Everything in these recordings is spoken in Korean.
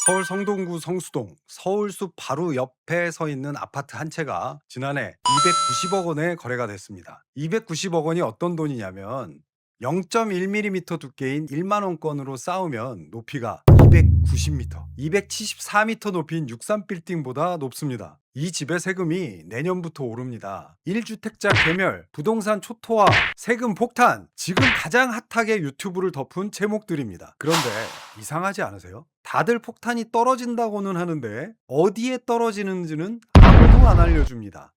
서울 성동구 성수동 서울숲 바로 옆에 서 있는 아파트 한 채가 지난해 290억 원에 거래가 됐습니다. 290억 원이 어떤 돈이냐면 0.1mm 두께인 1만 원권으로 쌓으면 높이가 290m, 274m 높이인 63빌딩보다 높습니다. 이 집의 세금이 내년부터 오릅니다. 1주택자 괴멸, 부동산 초토화, 세금 폭탄, 지금 가장 핫하게 유튜브를 덮은 제목들입니다. 그런데 이상하지 않으세요? 다들 폭탄이 떨어진다고는 하는데 어디에 떨어지는지는 아무도 안 알려줍니다.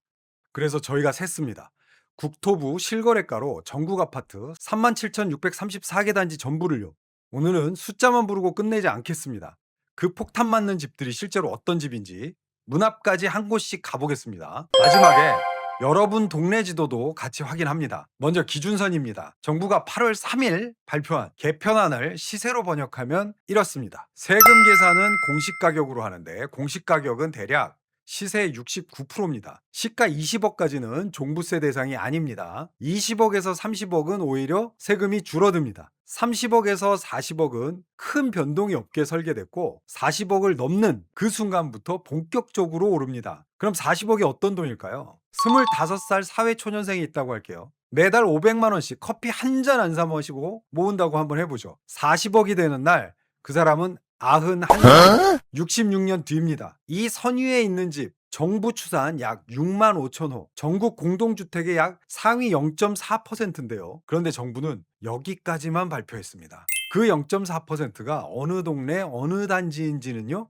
그래서 저희가 셌습니다. 국토부 실거래가로 전국 아파트 37,634개 단지 전부를요. 오늘은 숫자만 부르고 끝내지 않겠습니다. 그 폭탄 맞는 집들이 실제로 어떤 집인지 문 앞까지 한 곳씩 가보겠습니다. 마지막에 여러분 동네 지도도 같이 확인합니다. 먼저 기준선입니다. 정부가 8월 3일 발표한 개편안을 시세로 번역하면 이렇습니다. 세금 계산은 공시 가격으로 하는데 공시 가격은 대략 시세의 69%입니다. 시가 20억까지는 종부세 대상이 아닙니다. 20억에서 30억은 오히려 세금이 줄어듭니다. 30억에서 40억은 큰 변동이 없게 설계됐고 40억을 넘는 그 순간부터 본격적으로 오릅니다. 그럼 40억이 어떤 돈일까요? 25살 사회초년생이 있다고 할게요. 매달 500만 원씩 커피 한 잔 안 사 마시고 모은다고 한번 해보죠. 40억이 되는 날 그 사람은 91살, 66년 뒤입니다. 이 선 위에 있는 집, 정부 추산 약 6만 5천 호, 전국 공동주택의 약 상위 0.4%인데요. 그런데 정부는 여기까지만 발표했습니다. 그 0.4%가 어느 동네 어느 단지인지는요?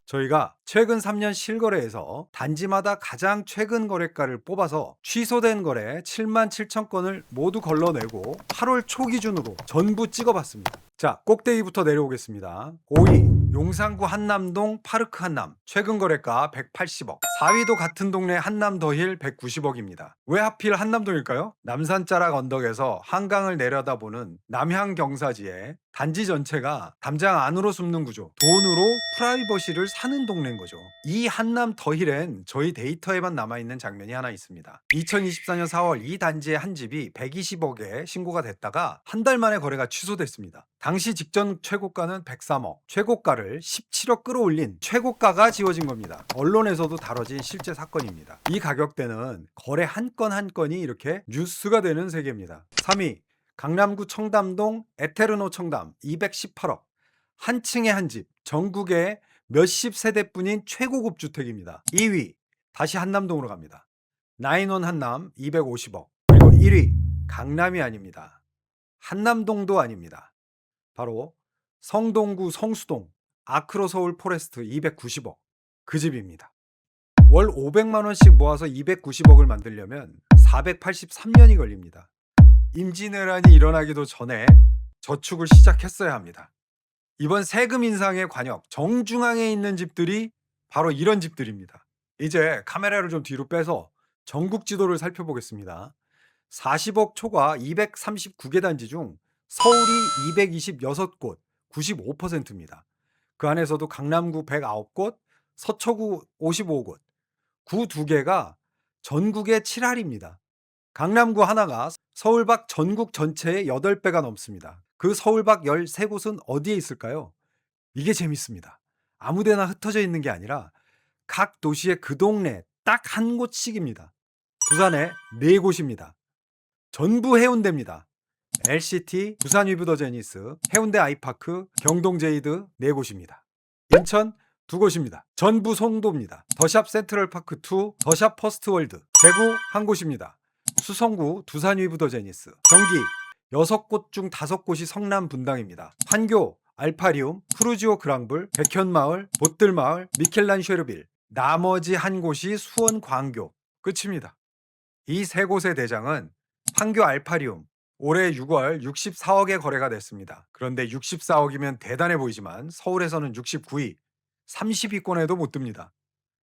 저희가 최근 3년 실거래에서 단지마다 가장 최근 거래가를 뽑아서 취소된 거래 7만 7천 건을 모두 걸러내고 8월 초 기준으로 전부 찍어봤습니다. 자, 꼭대기부터 내려오겠습니다. 5위 용산구 한남동 파르크 한남 최근 거래가 180억. 4위도 같은 동네 한남 더힐 190억입니다. 왜 하필 한남동일까요? 남산자락 언덕에서 한강을 내려다보는 남향 경사지에 단지 전체가 담장 안으로 숨는 구조, 돈으로 프라이버시를 사는 동네인 거죠. 이 한남 더힐엔 저희 데이터에만 남아있는 장면이 하나 있습니다. 2024년 4월 이 단지의 한 집이 120억에 신고가 됐다가 한 달 만에 거래가 취소됐습니다. 당시 직전 최고가는 103억, 최고가를 17억 끌어올린 최고가가 지워진 겁니다. 언론에서도 다뤄진 실제 사건입니다. 이 가격대는 거래 한 건 한 건이 이렇게 뉴스가 되는 세계입니다. 3위 강남구 청담동 에테르노 청담 218억. 한 층에 한 집, 전국에 몇십 세대뿐인 최고급 주택입니다. 2위 다시 한남동으로 갑니다. 나인원 한남 250억. 그리고 1위 강남이 아닙니다. 한남동도 아닙니다. 바로 성동구 성수동 아크로 서울 포레스트 290억. 그 집입니다. 월 500만 원씩 모아서 290억을 만들려면 483년이 걸립니다. 임진왜란이 일어나기도 전에 저축을 시작했어야 합니다. 이번 세금 인상의 관역 정중앙에 있는 집들이 바로 이런 집들입니다. 이제 카메라를 좀 뒤로 빼서 전국 지도를 살펴보겠습니다. 40억 초과 239개 단지 중 서울이 226곳, 95%입니다. 그 안에서도 강남구 109곳, 서초구 55곳, 구 2개가 전국의 7할입니다. 강남구 하나가 서울 밖 전국 전체의 8배가 넘습니다. 그 서울 밖 13곳은 어디에 있을까요? 이게 재밌습니다. 아무데나 흩어져 있는 게 아니라 각 도시의 그 동네 딱 한 곳씩입니다. 부산에 4곳입니다. 전부 해운대입니다. LCT, 부산 위브더 제니스, 해운대 아이파크, 경동 제이드 4곳입니다. 인천 2곳입니다. 전부 송도입니다. 더샵 센트럴파크 2, 더샵 퍼스트월드, 대구 한 곳입니다. 수성구 두산 위브더 제니스, 경기 6곳 중 5곳이 성남 분당입니다. 판교 알파리움, 프루지오 그랑블, 백현마을, 보뜰마을, 미켈란 쉐르빌, 나머지 한 곳이 수원 광교. 끝입니다. 이 세 곳의 대장은 판교 알파리움 올해 6월 64억에 거래가 됐습니다. 그런데 64억이면 대단해 보이지만 서울에서는 69위, 30위권에도 못 듭니다.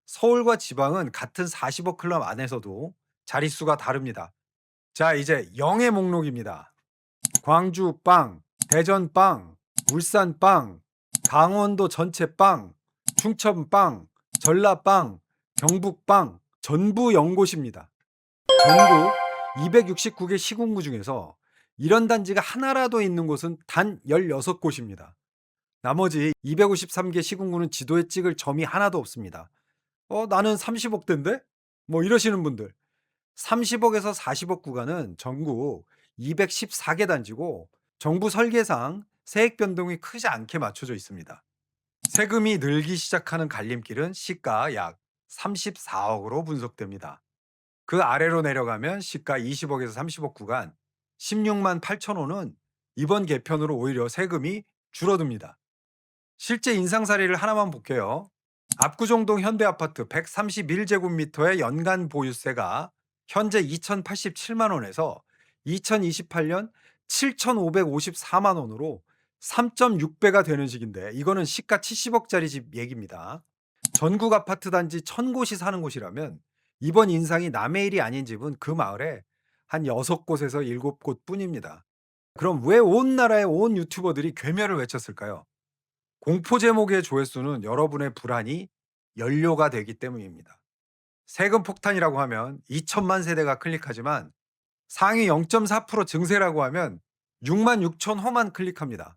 서울과 지방은 같은 40억 클럽 안에서도 자릿수가 다릅니다. 자, 이제 영의 목록입니다. 광주 빵, 대전 빵, 울산 빵, 강원도 전체 빵, 충청 빵, 전라 빵, 경북 빵, 전부 0곳입니다. 전국 269개 시군구 중에서 이런 단지가 하나라도 있는 곳은 단 16곳입니다. 나머지 253개 시군구는 지도에 찍을 점이 하나도 없습니다. 나는 30억대인데? 뭐 이러시는 분들. 30억에서 40억 구간은 전국 214개 단지고 정부 설계상 세액 변동이 크지 않게 맞춰져 있습니다. 세금이 늘기 시작하는 갈림길은 시가 약 34억으로 분석됩니다. 그 아래로 내려가면 시가 20억에서 30억 구간 16만 8천 호는 이번 개편으로 오히려 세금이 줄어듭니다. 실제 인상 사례를 하나만 볼게요. 압구정동 현대아파트 131제곱미터의 연간 보유세가 현재 2,087만 원에서 2028년 7,554만 원으로 3.6배가 되는 식인데 이거는 시가 70억짜리 집 얘기입니다. 전국 아파트 단지 1,000곳이 사는 곳이라면 이번 인상이 남의 일이 아닌 집은 그 마을에 한 6곳에서 7곳 뿐입니다. 그럼 왜 온 나라의 온 유튜버들이 괴멸을 외쳤을까요? 공포 제목의 조회수는 여러분의 불안이 연료가 되기 때문입니다. 세금 폭탄이라고 하면 2천만 세대가 클릭하지만 상위 0.4% 증세라고 하면 6만 6천 호만 클릭합니다.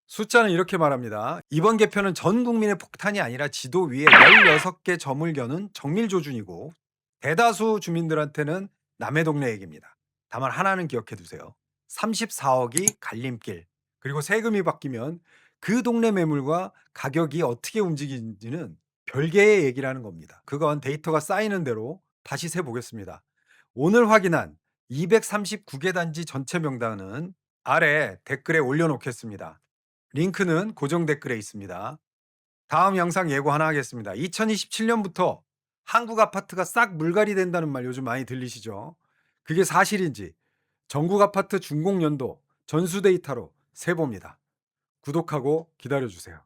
숫자는 이렇게 말합니다. 이번 개편은 전 국민의 폭탄이 아니라 지도 위에 16개 점을 겨눈 정밀 조준이고 대다수 주민들한테는 남의 동네 얘기입니다. 다만 하나는 기억해 두세요. 34억이 갈림길. 그리고 세금이 바뀌면 그 동네 매물과 가격이 어떻게 움직이는지는 별개의 얘기라는 겁니다. 그건 데이터가 쌓이는 대로 다시 세 보겠습니다. 오늘 확인한 239개 단지 전체 명단은 아래 댓글에 올려놓겠습니다. 링크는 고정 댓글에 있습니다. 다음 영상 예고 하나 하겠습니다. 2027년부터 한국 아파트가 싹 물갈이 된다는 말 요즘 많이 들리시죠? 그게 사실인지 전국 아파트 준공 연도 전수 데이터로 세봅니다. 구독하고 기다려주세요.